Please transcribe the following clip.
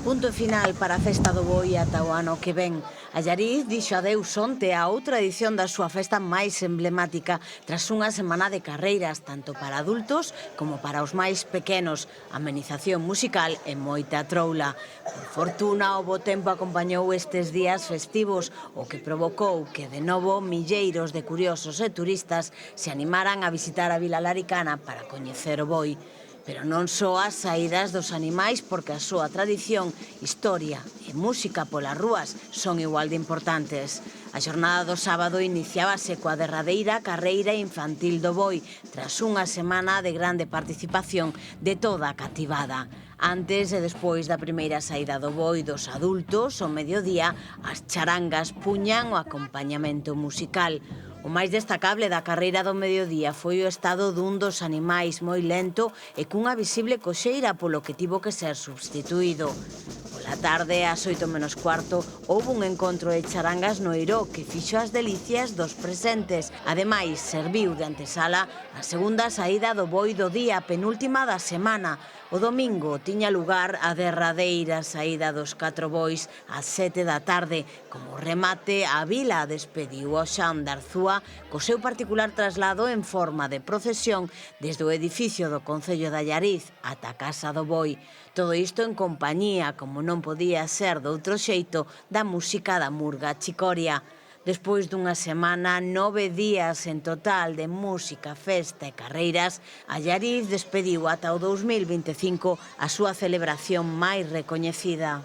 Punto final para a Festa do Boi ata o ano que ven. Allariz dixo adeus onte a outra edición da súa festa máis emblemática tras unha semana de carreiras, tanto para adultos como para os máis pequenos, amenización musical e moita troula. Por fortuna, o bo tempo acompañou estes días festivos, o que provocou que, de novo, milleiros de curiosos e turistas se animaran a visitar a Vila Laricana para coñecer o boi. Pero non só as saídas dos animais, porque a súa tradición, historia e música polas rúas son igual de importantes. A xornada do sábado iniciábase coa derradeira carreira infantil do boi, tras unha semana de grande participación de toda a cativada. Antes e despois da primeira saída do boi dos adultos, ao mediodía, as charangas puñan o acompañamento musical. O máis destacable da carreira do mediodía foi o estado dun dos animais moi lento e cunha visible coxeira, polo que tivo que ser substituído. Pola tarde, ás 8:45, houve un encontro de charangas no Eiró que fixo as delicias dos presentes. Ademais, serviu de antesala a segunda saída do boi do día, penúltima da semana. O domingo tiña lugar a derradeira saída dos 4 bois ás 7 da tarde. Como remate, a vila despediu ao Xan de Arzúa co seu particular traslado en forma de procesión desde o edificio do Concello de Allariz ata a Casa do Boi. Todo isto en compañía, como non podía ser doutro xeito, da música da Murga Chicoria. Despois dunha semana, 9 días en total de música, festa e carreiras, Allariz despediu ata o 2025 a súa celebración máis recoñecida.